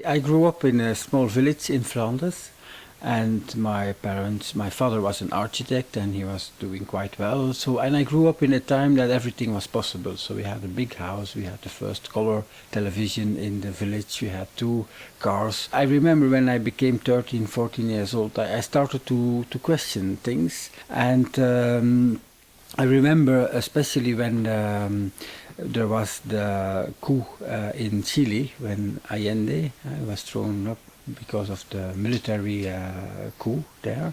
I grew up in a small village in Flanders, and my father was an architect and he was doing quite well. And I grew up in a time that everything was possible. So we had a big house, we had the first color television in the village, we had two cars. I remember when I became 13, 14 years old, I started to question things. And I remember especially when there was the coup in Chile when Allende was thrown up because of the military coup there.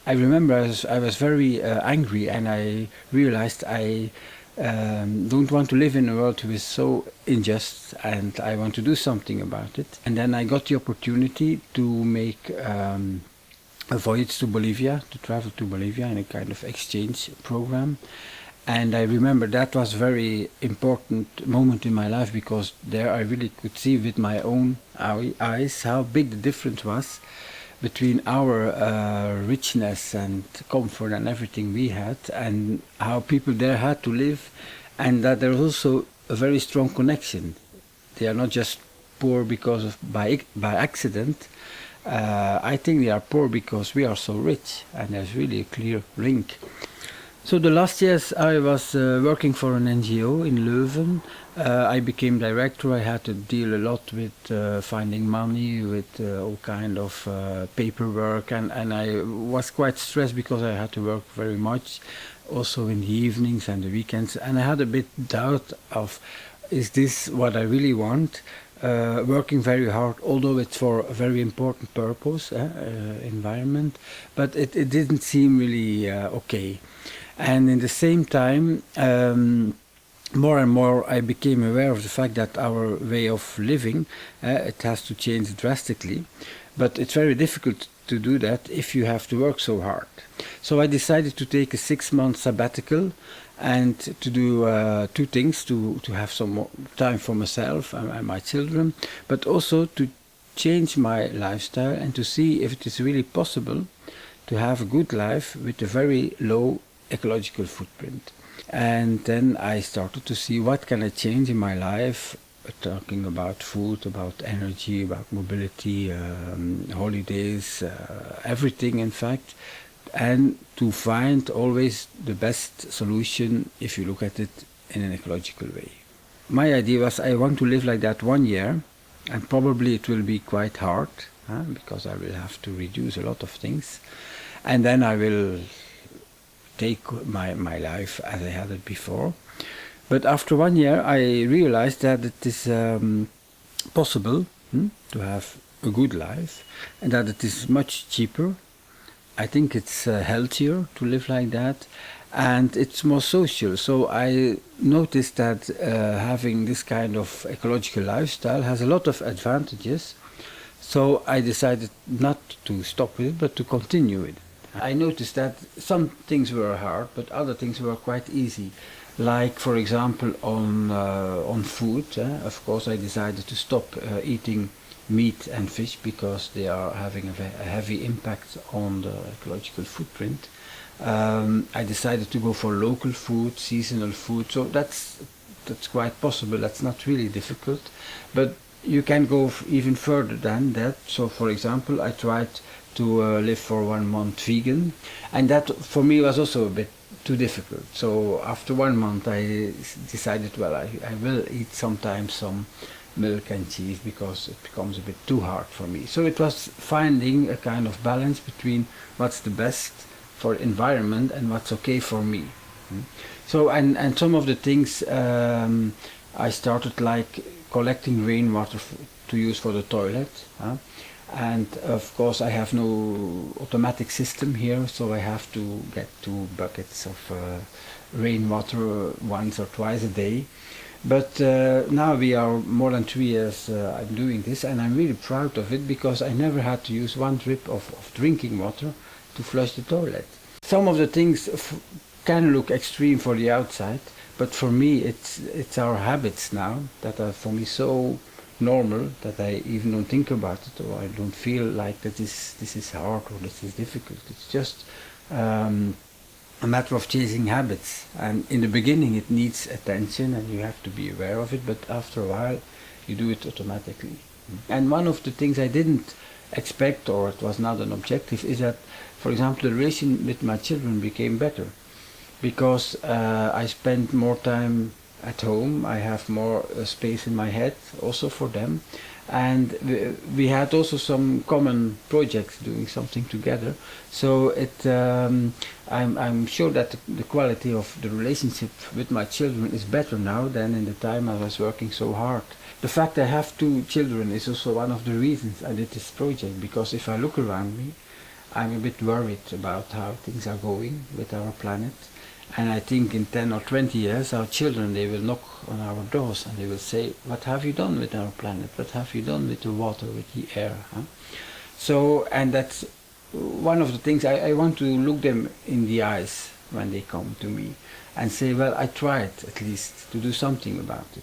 I remember I was very angry, and I realized I don't want to live in a world which is so unjust, and I want to do something about it. And then I got the opportunity to make a voyage to Bolivia, to travel to Bolivia in a kind of exchange program. And I remember that was a very important moment in my life, because there I really could see with my own eyes how big the difference was between our richness and comfort and everything we had, and how people there had to live, and that there was also a very strong connection. They are not just poor because of by accident. I think they are poor because we are so rich, and there's really a clear link. So the last years I was working for an NGO in Leuven. I became director. I had to deal a lot with finding money, with all kind of paperwork, and I was quite stressed because I had to work very much, also in the evenings and the weekends. And I had a bit doubt of, is this what I really want? Working very hard, although it's for a very important purpose, environment, but it didn't seem really okay. And in the same time, more and more I became aware of the fact that our way of living, it has to change drastically, but it's very difficult to do that if you have to work so hard. So I decided to take a 6-month sabbatical and to do two things, to have some more time for myself and my children, but also to change my lifestyle and to see if it is really possible to have a good life with a very low ecological footprint. And then I started to see what can I change in my life, talking about food, about energy, about mobility, holidays, everything in fact, and to find always the best solution if you look at it in an ecological way. My idea was I want to live like that 1 year, and probably it will be quite hard, because I will have to reduce a lot of things, and then I will take my life as I had it before. But after 1 year I realized that it is possible to have a good life, and that it is much cheaper. I think it's healthier to live like that, and it's more social. So I noticed that having this kind of ecological lifestyle has a lot of advantages. So I decided not to stop with it, but to continue it. I noticed that some things were hard, but other things were quite easy. Like, for example, on food. Of course, I decided to stop eating meat and fish because they are having a heavy impact on the ecological footprint. I decided to go for local food, seasonal food. So that's quite possible. That's not really difficult, but you can go even further than that. So, for example, I tried to live for 1 month vegan, and that for me was also a bit too difficult. So after 1 month I decided, well, I will eat sometimes some milk and cheese because it becomes a bit too hard for me. So it was finding a kind of balance between what's the best for environment and what's okay for me. So and some of the things I started, like collecting rainwater to use for the toilet. And of course I have no automatic system here, so I have to get 2 buckets of rainwater once or twice a day. But now we are more than 2 years I'm doing this, and I'm really proud of it, because I never had to use 1 drip of drinking water to flush the toilet. Some of the things can look extreme for the outside, but for me it's our habits now that are for me so normal that I even don't think about it, or I don't feel like that this is hard or this is difficult. It's just a matter of changing habits, and in the beginning it needs attention and you have to be aware of it, but after a while you do it automatically. And one of the things I didn't expect, or it was not an objective, is that, for example, the relation with my children became better because I spend more time at home. I have more space in my head also for them, and we had also some common projects doing something together. So I'm sure that the quality of the relationship with my children is better now than in the time I was working so hard. The fact I have two children is also one of the reasons I did this project, because if I look around me, I'm a bit worried about how things are going with our planet. And I think in 10 or 20 years, our children, they will knock on our doors and they will say, what have you done with our planet? What have you done with the water, with the air? Huh? So, and that's one of the things I want to look them in the eyes when they come to me and say, well, I tried at least to do something about it.